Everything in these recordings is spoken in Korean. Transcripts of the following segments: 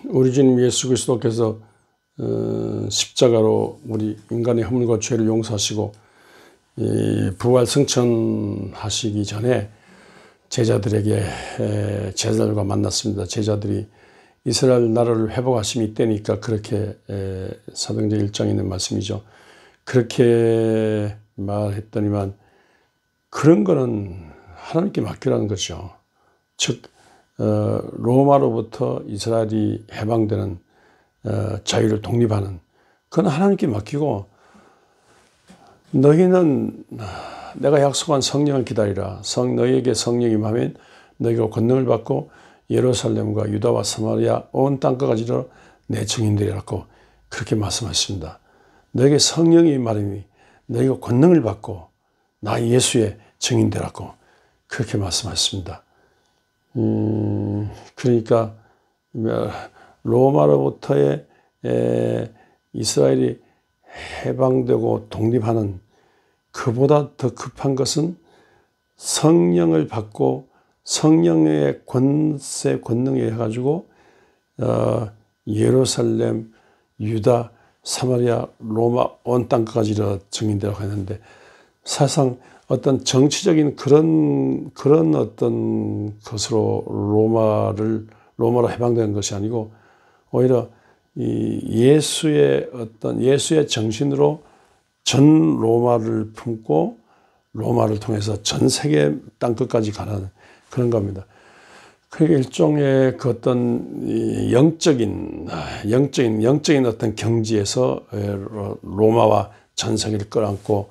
우리 주님 예수 그리스도께서 십자가로 우리 인간의 허물과 죄를 용서하시고 부활 승천하시기 전에 제자들과 만났습니다. 제자들이 이스라엘 나라를 회복하심이 때니까 그렇게 사도행전 1장에 있는 말씀이죠. 그렇게 말했더니만 그런 거는 하나님께 맡기라는 거죠. 즉 로마로부터 이스라엘이 해방되는 자유를 독립하는 그건 하나님께 맡기고 너희는 내가 약속한 성령을 기다리라. 너희에게 성령이 임하면 너희가 권능을 받고 예루살렘과 유다와 사마리아 온 땅까지로 내 증인되리라고 그렇게 말씀하십니다. 너희에게 성령이 임하리니 너희가 권능을 받고 나 예수의 증인되라고 그렇게 말씀하셨습니다. 그러니까 로마로부터의 이스라엘이 해방되고 독립하는 그보다 더 급한 것은 성령을 받고 성령의 권능에 해가지고 예루살렘, 유다, 사마리아, 로마 온 땅까지 증인되라고 했는데 사실상 어떤 정치적인 그런 어떤 것으로 로마로 해방되는 것이 아니고 오히려 예수의 정신으로 전 로마를 품고 로마를 통해서 전 세계 땅끝까지 가는 그런 겁니다. 그게 일종의 그 어떤 영적인 어떤 경지에서 로마와 전 세계를 끌어안고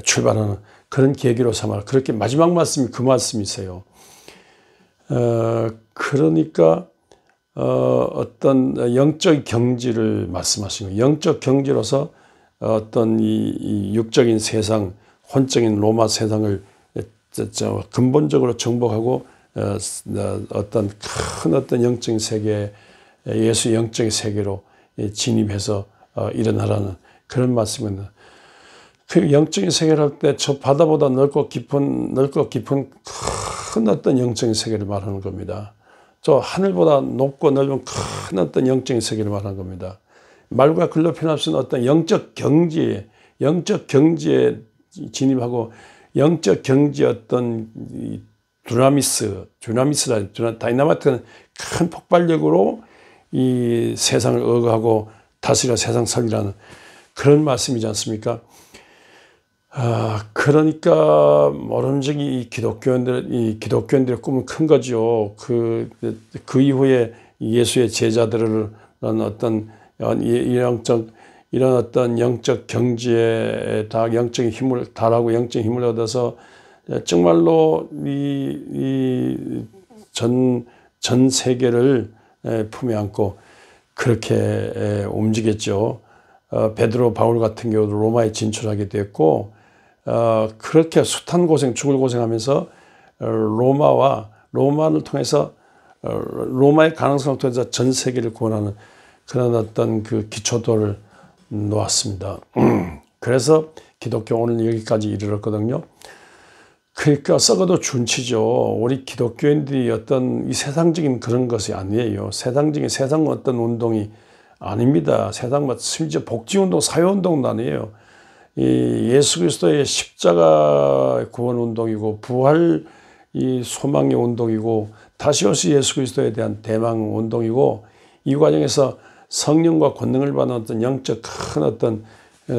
출발하는 그런 계기로 삼아 그렇게 마지막 말씀이 그 말씀이세요. 그러니까 어떤 영적 경지를 말씀하신 거예요. 영적 경지로서 어떤 이 육적인 세상, 혼적인 로마 세상을 근본적으로 정복하고 어떤 큰 어떤 영적인 세계, 예수 영적인 세계로 진입해서 일어나라는 그런 말씀입니다. 그 영적인 세계를 할 때 저 바다보다 넓고 깊은 큰 어떤 영적인 세계를 말하는 겁니다. 저 하늘보다 높고 넓은 큰 어떤 영적인 세계를 말하는 겁니다. 말과 글로 표현할 수 있는 어떤 영적 경지에 진입하고 영적 경지의 어떤 다이나마이트는 큰 폭발력으로 이 세상을 억압하고 다스려 세상 살리라는 그런 말씀이지 않습니까? 그러니까 모름지기 이 기독교인들의 꿈은 큰 거죠. 그 이후에 예수의 제자들은 어떤 이런 어떤 영적 경지에 영적인 힘을 달하고 영적인 힘을 얻어서 정말로 전 세계를 품에 안고 그렇게 움직였죠. 베드로, 바울 같은 경우도 로마에 진출하게 됐고, 그렇게 숱한 고생, 죽을 고생하면서 로마를 통해서 로마의 가능성을 통해서 전 세계를 구원하는 그런 어떤 그 기초도를 놓았습니다. 그래서 기독교 오늘 여기까지 이르렀거든요. 그러니까 썩어도 준치죠. 우리 기독교인들이 어떤 이 세상적인 그런 것이 아니에요. 세상 어떤 운동이 아닙니다. 심지어 복지운동, 사회운동도 아니에요. 이 예수 그리스도의 십자가 구원 운동이고 부활 이 소망의 운동이고 다시 오실 예수 그리스도에 대한 대망 운동이고 이 과정에서 성령과 권능을 받는 어떤 영적 큰 어떤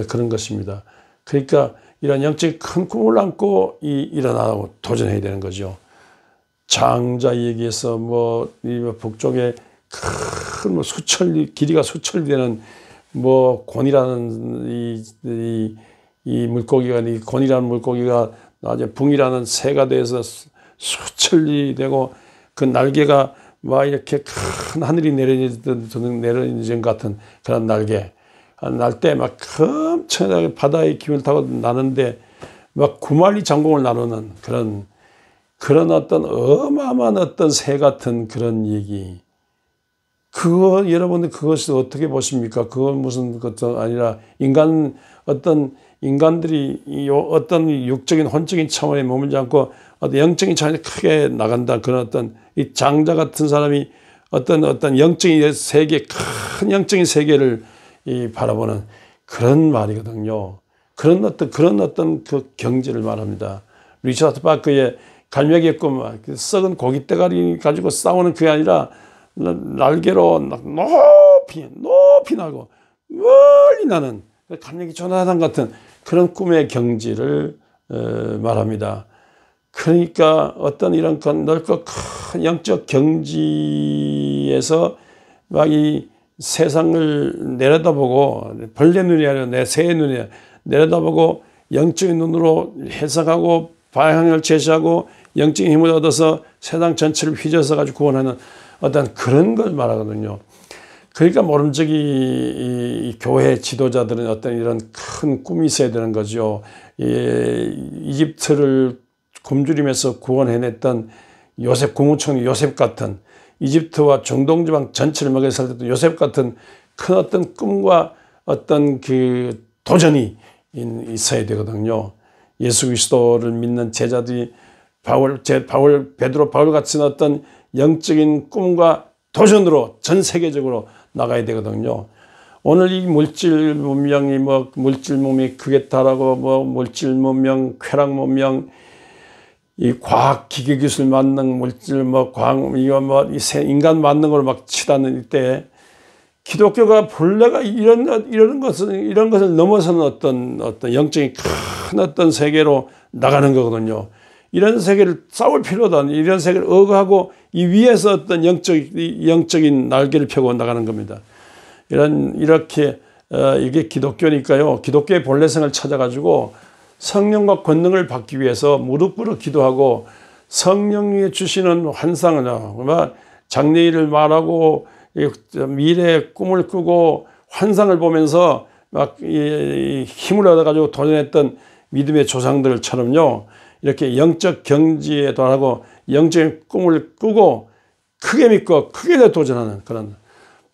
그런 것입니다. 그러니까 이런 영적 큰 꿈을 안고 일어나고 도전해야 되는 거죠. 장자 얘기에서 이 북쪽에 큰 길이가 수천리 되는 곤이라는 이 물고기가 이 곤이라는 물고기가 나중에 붕이라는 새가 돼서 수천리 되고 그 날개가 막 이렇게 큰 하늘이 내려지는 같은 그런 날개 날 때 막 엄청나게 바다의 기운을 타고 나는데 막 9만리 장공을 나누는 그런 어떤 어마어마한 어떤 새 같은 그런 얘기. 여러분들 그것을 어떻게 보십니까? 그건 무슨 것도 아니라 인간들이 어떤 육적인 혼적인 차원에 머물지 않고 어떤 영적인 차원에 크게 나간다. 그런 어떤 이 장자 같은 사람이 어떤 영적인 세계, 큰 영적인 세계를 바라보는 그런 말이거든요. 그런 어떤 그 경지를 말합니다. 리처드 바크의 갈매기의 꿈, 썩은 고기 대가리 가지고 싸우는 그게 아니라 날개로 높이 나고 멀리 나는 갈매기 조나단 같은 그런 꿈의 경지를 말합니다. 그러니까 어떤 이런 넓고 큰 영적 경지에서 막 이 세상을 내려다보고 벌레 눈이 아니라 내 새의 눈이 내려다보고 영적인 눈으로 해석하고 방향을 제시하고 영적인 힘을 얻어서 세상 전체를 휘저어서 가지고 구원하는 어떤 그런 걸 말하거든요. 그러니까 모름지기 이 교회 지도자들은 어떤 이런 큰 꿈이 있어야 되는 거죠. 이집트를 굶주림에서 구원해냈던 요셉, 국무총리 요셉 같은, 이집트와 중동지방 전체를 먹여 살렸던 요셉 같은 큰 어떤 꿈과 어떤 그 도전이 있어야 되거든요. 예수 그리스도를 믿는 제자들이 베드로, 바울 같은 어떤 영적인 꿈과 도전으로 전 세계적으로 나가야 되거든요. 오늘 이 물질 문명이 물질 문명이 크게 달하고 물질 문명, 쾌락 문명, 이 과학 기계 기술 만능 물질 인간 만능 걸 막 치닫는 이때 기독교가 본래가 이런 것을 넘어서는 어떤 영적인 큰 어떤 세계로 나가는 거거든요. 이런 세계를 싸울 필요도 없는 이런 세계를 억하고 이 위에서 어떤 영적인 날개를 펴고 나가는 겁니다. 이렇게 이게 기독교니까요. 기독교의 본래성을 찾아가지고 성령과 권능을 받기 위해서 무릎 꿇어 기도하고 성령이 주시는 환상을 장래일을 말하고 미래의 꿈을 꾸고 환상을 보면서 막 힘을 얻어가지고 도전했던 믿음의 조상들처럼요. 이렇게 영적 경지에 도달하고 영적인 꿈을 꾸고 크게 믿고 크게 도전하는 그런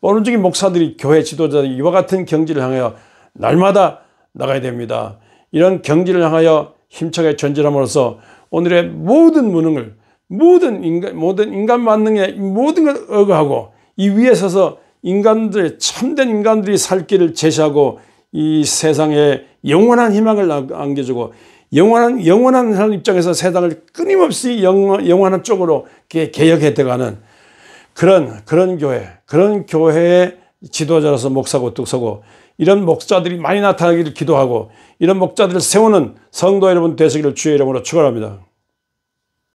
모름지기 목사들이 교회 지도자들이 이와 같은 경지를 향하여 날마다 나가야 됩니다. 이런 경지를 향하여 힘차게 전진함으로써 오늘의 모든 무능을 모든 인간 만능의 모든 걸 억하고 이 위에 서서 참된 인간들이 살 길을 제시하고 이 세상에 영원한 희망을 안겨주고 영원한 하나님 입장에서 세상을 끊임없이 영원한 쪽으로 개혁해 들어가는 그런 교회의 지도자로서 목사고 뚝서고 이런 목사들이 많이 나타나기를 기도하고 이런 목자들을 세우는 성도 여러분 되시기를 주의 이름으로 축원합니다.